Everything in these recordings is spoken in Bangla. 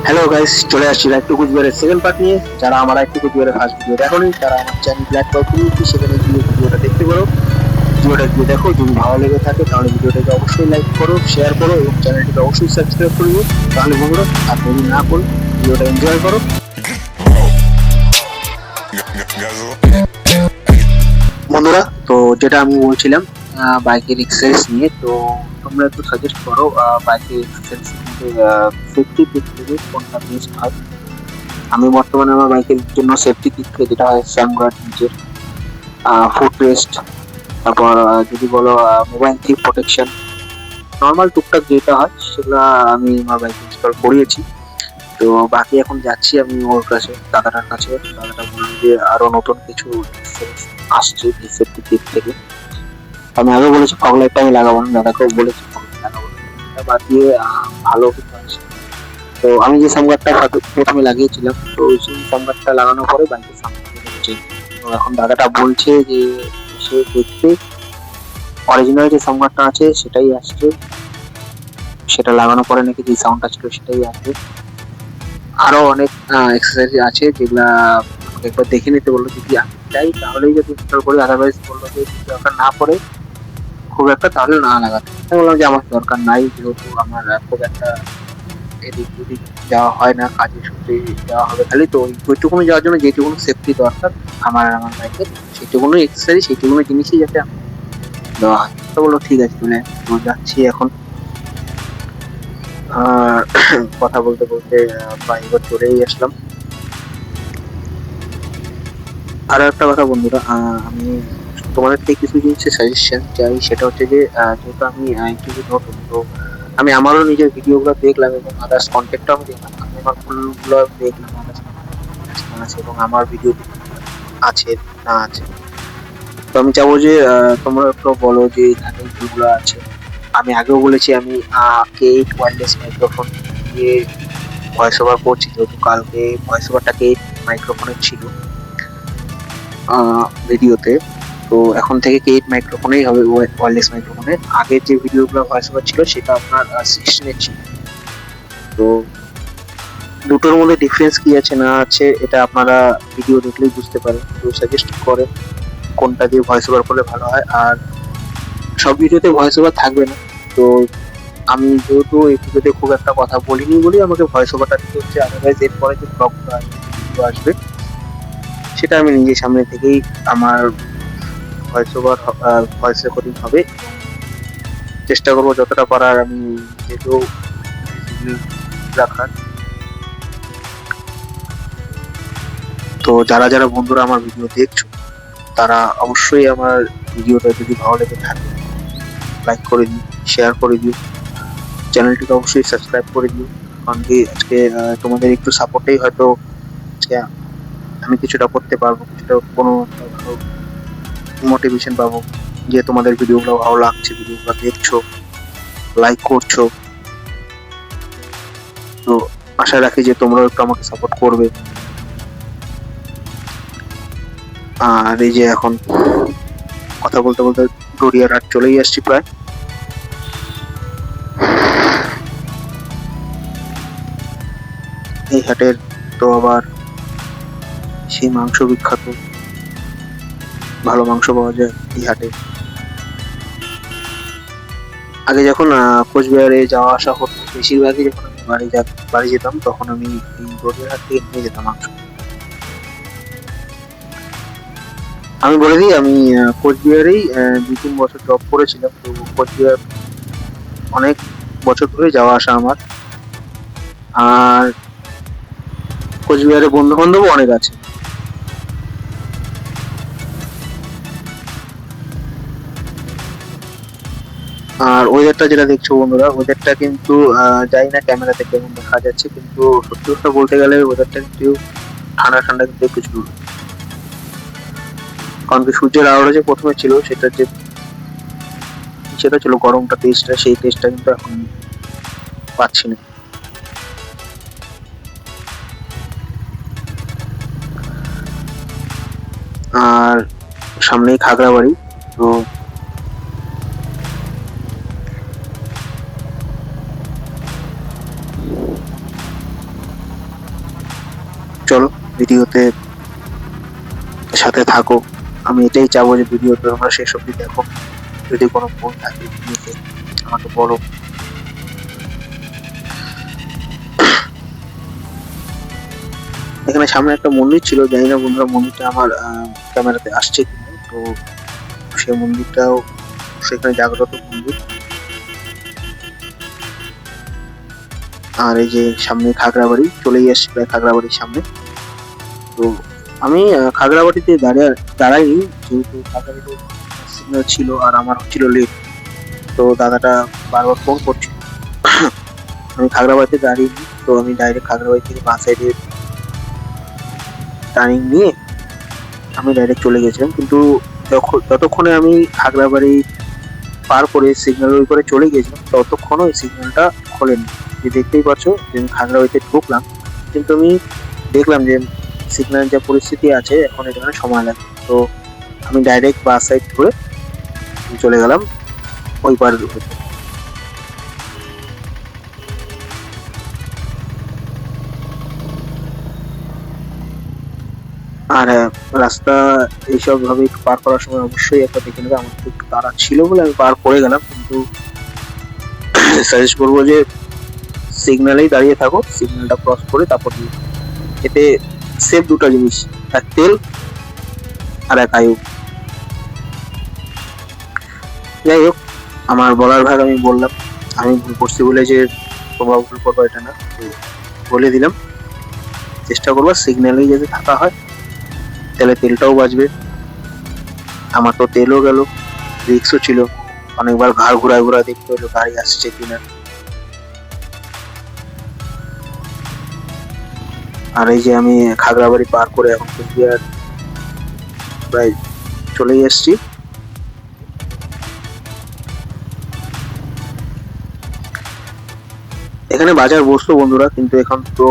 হ্যালো গাইস, চলে আসছি রাইট টু কুচবিহারের সেকেন্ড পার্ট নিয়ে। যারা আমার রাইট টু কুচবিহারের ফার্স্ট ভিডিও দেখোনি তারা আমার চ্যানেল ব্ল্যাক পাও কমিউনিটি, সেখানে গিয়ে ভিডিওটা দেখতে পারো। ভিডিওটা গিয়ে দেখো, যদি ভালো লেগে থাকে তাহলে ভিডিওটাকে অবশ্যই লাইক করো, শেয়ার করো এবং চ্যানেলটিকে অবশ্যই সাবস্ক্রাইব করে দিও। তাহলে বন্ধুরা আর দেরি না করে ভিডিওটা এনজয় করো। বন্ধুরা, তো যেটা আমি বলছিলাম বাইকের এক্সারসাইজ নিয়ে, তো তোমরা একটু সাজেস্ট করো বাইকের এক্সারসাইজ সেফটি দিক থেকে কোনটা বেস্ট হয়। আমি বর্তমানে আমার বাইকের জন্য সেফটি কিট যেটা হয় স্যামগার্ড নিজের, ফুট রেস্ট, তারপর যদি বলো মোবাইল থিপ প্রোটেকশন, নর্মাল টুকটাক যেটা হয় সেগুলো আমি আমার বাইকে ইনস্টল করিয়েছি। তো বাকি এখন যাচ্ছি আমি ওর কাছে, দাদাটার কাছে। দাদাটা বললো যে আরো নতুন কিছু আসছে এই সেফটি কিট থেকে। আমি আগে বলেছি ফগ লাইটটা আমি লাগাবো না, দাদাকেও বলেছি ফগ লাইট লাগাবো না, এটা বাদ দিয়ে ভালো কিছু আসছে। তো আমি যে সামগারটা প্রথমে লাগিয়েছিলাম, তো ওই সামগারটা লাগানোর পরে বাইকের সামনে হচ্ছে। তো এখন দাদাটা বলছে যে সে দেখতে অরিজিনাল যে সামগারটা আছে সেটাই আসছে, সেটা লাগানোর পরে নাকি যে সাউন্ডটা ছিল সেটাই আসবে। আরো অনেক এক্সারসাইজ আছে যেগুলা আমাকে একবার দেখে নিতে বললো, যদি আমি চাই তাহলেই যদি ইনস্টল করি, আদারওয়াইজ বললো যে যদি দরকার না পড়ে খুব একটা তাহলে না লাগাতে। আমি বললাম যে আমার দরকার নাই, যেহেতু আমার খুব একটা এদিক ওদিক যাওয়া হয় না, কাজের সূত্রে যাওয়া হবে খালি, তো ওইটুকুনি যাওয়ার জন্য যেটুকুনো সেফটি দরকার আমার বাইকের, সেইটুকুনো এক্সারসাইজ সেইটুকুনো জিনিসই যাতে দেওয়া হয়। তো বললো ঠিক আছে, চলে তো যাচ্ছি এখন। আর কথা বলতে বলতে প্রায় এবার চলেই আসলাম। আরো একটা কথা বন্ধুরা, আমি তোমাদের থেকে কিছু জিনিসের সাজেশন চাই। সেটা হচ্ছে যে যেহেতু আমি ইউটিউবে নতুন, তো আমি আমারও নিজের ভিডিওগুলো দেখলাম এবং আদার্স কন্টেন্টও আমি দেখলাম। আমি আমার ফুলগুলো দেখলাম আদার্স আছে এবং আমার ভিডিও আছে না আছে। তো আমি চাবো যে তোমরা একটু বলো যে তাদের যেগুলো আছে। আমি আগেও বলেছি আমি K8 ওয়্যারলেস মাইক্রোফোন দিয়ে ভয়েস ওভার করছি, যেহেতু কালকে ভয়েস ওভারটা K8 মাইক্রোফোনের ছিল ভিডিওতে। তো এখন থেকে K8 মাইক্রোফোনেই হবে, ওয়্যারলেস মাইক্রোফোনে। আগের যে ভিডিওগুলো ভয়েস ওভার ছিল সেটা আপনার 16 ছিল। তো দুটোর মধ্যে ডিফারেন্স কি আছে না আছে এটা আপনারা ভিডিও দেখলেই বুঝতে পারেন। তো সাজেস্ট করেন কোনটা দিয়ে ভয়েস ওভার করলে ভালো হয়। আর সব ভিডিওতে ভয়েস ওভার থাকবে না, তো আমি যেহেতু এই ভিডিওতে খুব একটা কথা বলিনি বলেই আমাকে ভয়েস ওভারটা দিতে হচ্ছে। আদারওয়াইজ এরপরে যে ব্লগগুলো আসবে সেটা আমি নিজের সামনে থেকেই আমার ভয়েস ওভার ভয়েস রেকর্ডিং হবে। চেষ্টা করবো যতটা পারার আমি নিজেকেও রাখার। তো যারা যারা বন্ধুরা আমার ভিডিও দেখছো তারা অবশ্যই আমার ভিডিওটা যদি ভালো লেগে থাকে লাইক করে দিও, শেয়ার করে দিও, চ্যানেলটিকে অবশ্যই সাবস্ক্রাইব করে দিও। কারণ কি আজকে তোমাদের একটু সাপোর্টেই হয়তো আজকে আমি কিছুটা করতে পারবো, কিছুটা কোনো মোটিভেশন পাবো যে তোমাদের ভিডিওগুলো ভালো লাগছে, ভিডিওগুলো দেখছো, লাইক করছো। তো আশা রাখি যে তোমরাও একটু আমাকে সাপোর্ট করবে। আর এই যে এখন কথা বলতে বলতে গড়িয়ারহাট চলেই আসছি প্রায়। এই হাটের তো আবার সেই মাংস বিখ্যাত, ভালো মাংস পাওয়া যায় এই হাটে। আগে যখন কোচবিহারে যাওয়া আসা হতো, বেশিরভাগই যখন আমি বাড়ি যেতাম তখন আমি এই গড়িয়ারহাট থেকে নিয়ে যেতাম মাংস। আমি বলে দিই, আমি কোচবিহারেই 2-3 বছর জব করেছিলাম। তো কোচবিহার অনেক বছর ধরে যাওয়া আসা আমার। আর কোচবিহারে বন্ধু বান্ধবও অনেক আছে। আর ওয়েদারটা যেটা দেখছো বন্ধুরা, ওয়েদারটা কিন্তু জানি না ক্যামেরাতে কেমন দেখা যাচ্ছে, কিন্তু সত্যি কথা বলতে গেলে ওয়েদারটা কিন্তু ঠান্ডা ঠান্ডা কিন্তু কিছু। কারণ কি সূর্যের আলোটা যে প্রথমে ছিল সেটা ছিল গরমটা, টেস্টটা, সেই টেস্টটা কিন্তু এখন পাচ্ছি না। আর সামনেই খাগড়াবাড়ি। তো চলো ভিডিওতে সাথে থাকো। আমি এটাই চাবো যে ভিডিওটা তোমরা শেষ অবধি দেখো। যদি কোনো ভুল থাকে ভিডিওতে আমাকে বলো। এখানে সামনে একটা মন্দির ছিল, জানি না বন্ধুরা মন্দিরটা আমার ক্যামেরাতে আসছে কিনা। তো সেই মন্দিরটাও সেখানে জাগ্রত মন্দির। আর এই যে সামনে খাগড়াবাড়ি, চলেই আসছি প্রায় খাগড়াবাড়ির সামনে। তো আমি খাগড়াবাড়িতে দাঁড়াইনি, যেহেতু খাগড়াবাড়িতে সিগন্যাল ছিল আর আমার হচ্ছিল লেট। তো দাদাটা বারবার ফোন করছিল। আমি খাগড়াবাড়িতে দাঁড়িয়ে, তো আমি ডাইরেক্ট খাগড়াবাড়ি থেকে বাঁ সাইডে টার্নিং নিয়ে আমি ডাইরেক্ট চলে গেছিলাম। কিন্তু যতক্ষণে আমি খাগড়াবাড়ি পার করে সিগন্যালের উপরে চলে গেছিলাম, ততক্ষণ ওই সিগন্যালটা খোলেনি। যে দেখতেই পাচ্ছ যে আমি খাগড়াবাড়িতে ঢুকলাম, কিন্তু আমি দেখলাম যে সিগন্যালের যা পরিস্থিতি আছে এখন এখানে সময় লাগে। তো আমি ডাইরেক্ট বাস সাইড ধরে চলে গেলাম ওই পার। আর রাস্তা এইসব ভাবে পার করার সময় অবশ্যই একটা দেখে নেবে। আমার তো একটু তাড়া ছিল বলে আমি পার করে গেলাম, কিন্তু সাজেস্ট করবো যে সিগন্যালেই দাঁড়িয়ে থাকো, সিগন্যালটা ক্রস করে তারপর এতে সেফ দুটো জিনিস, এক তেল আর এক আয়ু। যাই হোক, আমার বলার ভাগ আমি বললাম। আমি ভুল করছি বলে যে তোমরা ভুল করবো এটা না, বলে দিলাম। চেষ্টা করবো সিগন্যালেই যাতে থাকা হয়, তাহলে তেলটাও বাঁচবে। আমার তো তেলও গেল, রিক্সও ছিল, অনেকবার ঘাড় ঘুরা দেখতে হলো গাড়ি আসছে কিনা। আর এই যে আমি খাগড়াবাড়ি পার করে এখন কুচবিহার প্রায় চলেই এসছি। এখানে বাজার বসলো বন্ধুরা, কিন্তু এখন তো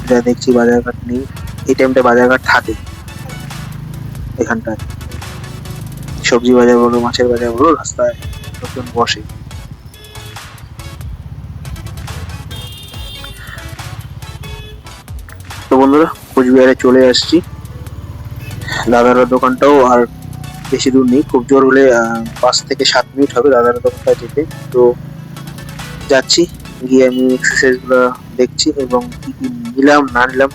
যা দেখছি বাজারঘাট নেই। এই টাইমটা বাজারঘাট থাকে এখানটায়, সবজি বাজার বলো মাছের বাজার বলো, রাস্তায় লোকজন বসে। তো বন্ধুরা কুচবিহারে চলে আসছি। দাদার দোকানটাও আর বেশি দূর নেই, খুব জোর হলে 5 থেকে 7 মিনিট হবে দাদার দোকানটা যেতে। তো যাচ্ছি, গিয়ে আমি এক্সারসাইজ গুলো দেখছি এবং কি কি নিলাম না নিলাম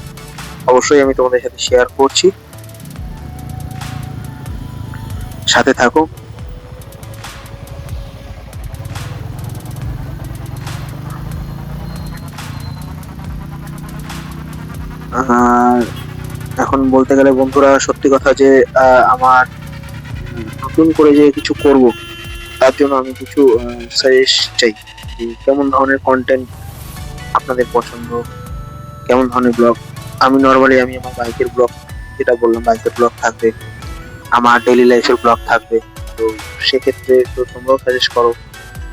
অবশ্যই আমি তোমাদের সাথে শেয়ার করছি, সাথে থাকো। আর এখন বলতে গেলে বন্ধুরা সত্যি কথা যে আমার নতুন করে যে কিছু করব, তার জন্য আমি কিছু সাজেস্ট চাই যে কেমন ধরনের কন্টেন্ট আপনাদের পছন্দ, কেমন ধরনের ব্লগ। আমি নর্মালি আমি আমার বাইকের ব্লগ, যেটা বললাম বাইকের ব্লগ থাকবে, আমার ডেইলি লাইফের ব্লগ থাকবে। তো সেক্ষেত্রে তো তোমরাও সাজেস্ট করো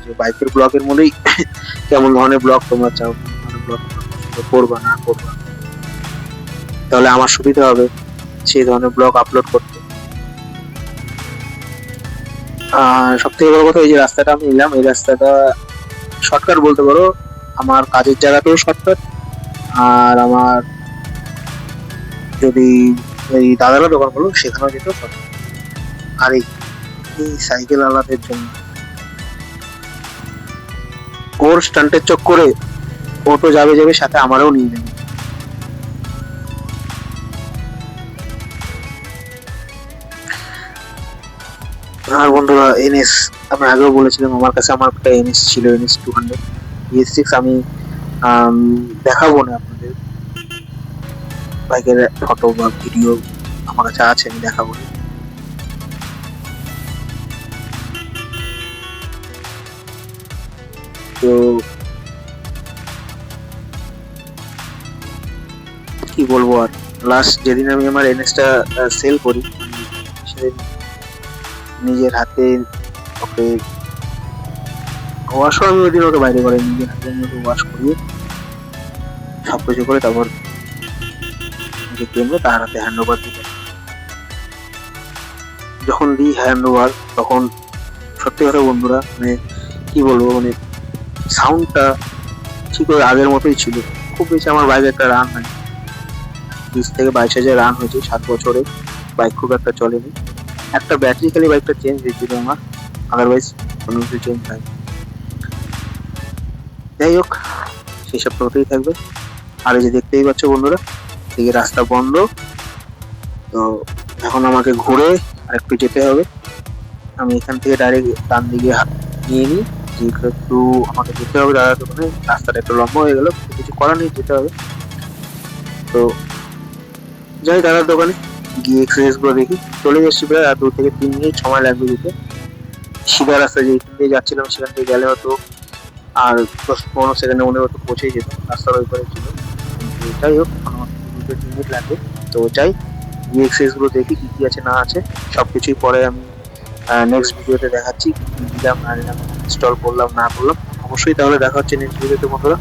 যে বাইকের ব্লগের মধ্যেই কেমন ধরনের ব্লগ তোমরা চাও, ব্লগ করবা না করবা, তাহলে আমার সুবিধা হবে সেই ধরনের ব্লগ আপলোড করতে। সব থেকে বড় কথা, এই যে রাস্তাটা আমি নিলাম, এই রাস্তাটা শর্টকাট বলতে পারো। আমার কাজের জায়গাতেও শর্টকাট, আর আমার যদি এই দাদারা দোকান বলো সেখানেও যেতেও শর্টকাট। আর এই সাইকেল আলাদের জন্য ওর স্টান্টের চক্করে ও তো যাবে সাথে আমারও নিয়ে যাবে। আর বন্ধুরা এনএস আমি আগেও বলেছিলাম, আমার কাছে আমার একটা এনএস ছিল, এনএস 200 ES6। আমি দেখাবো না আপনাদের, বাইকের ফটো বা ভিডিও আমার কাছে আছে, আমি দেখাবো। তো কি বলবো, আর লাস্ট যেদিন আমি আমার এনএসটা সেল করি, সেদিন নিজের হাতে ওকে ওয়াশও আমি ওই দিন ওকে বাইরে করে নিজের হাতে আমি ওকে ওয়াশ করিয়ে সবকিছু করে তারপর যে কিনবো তার হাতে হ্যান্ড ওভার দিতে। যখন দিই হ্যান্ড ওভার তখন সত্যি কথা বন্ধুরা, মানে কি বলবো, মানে সাউন্ডটা ঠিক ওই আগের মতোই ছিল। খুব বেশি আমার বাইরে একটা রান নাই, 20,000 থেকে 22,000 রান হয়েছে 7 বছরে। বাইক খুব একটা চলেনি, একটা ব্যাটারি খালি বাইকটা চেঞ্জ হয়েছিল আমার, আদারওয়াইজ কোনো কিছু চেঞ্জ হয়নি। যাই হোক, সেসব তো হতেই থাকবে। আর এই যে দেখতেই পাচ্ছ বন্ধুরা, এদিকে রাস্তা বন্ধ, তো এখন আমাকে ঘুরে আরেকটু যেতে হবে। আমি এখান থেকে ডাইরেক্ট ডান দিকে নিয়ে নিই, যে একটু আমাকে যেতে হবে দাদার দোকানে। রাস্তাটা একটু লম্বা হয়ে গেল, কিছু করার নেই, যেতে হবে। তো যাই দাদার দোকানে, গিয়ে এক্সারসাইজ গুলো দেখি। চলে যাচ্ছি প্রায়, আর 2 থেকে 3 মিনিট সময় লাগবে যেতে। সিধা রাস্তা যেখান দিয়ে যাচ্ছিলাম সেখান থেকে গেলে হয়তো আর 10-15 সেকেন্ডের মধ্যে হয়তো পৌঁছে যেত, রাস্তার ওই পারে ছিল। কিন্তু যাই হোক, আমার 2 থেকে 3 মিনিট লাগবে। তো যাই, গিয়ে এক্সারসাইজ গুলো দেখি কি কি আছে না আছে, সবকিছুই পরে আমি নেক্সট ভিডিওতে দেখাচ্ছি, কি দিলাম না দিলাম, ইনস্টল করলাম না করলাম। অবশ্যই তাহলে দেখা হচ্ছে নেক্সট ভিডিওতে বন্ধুরা।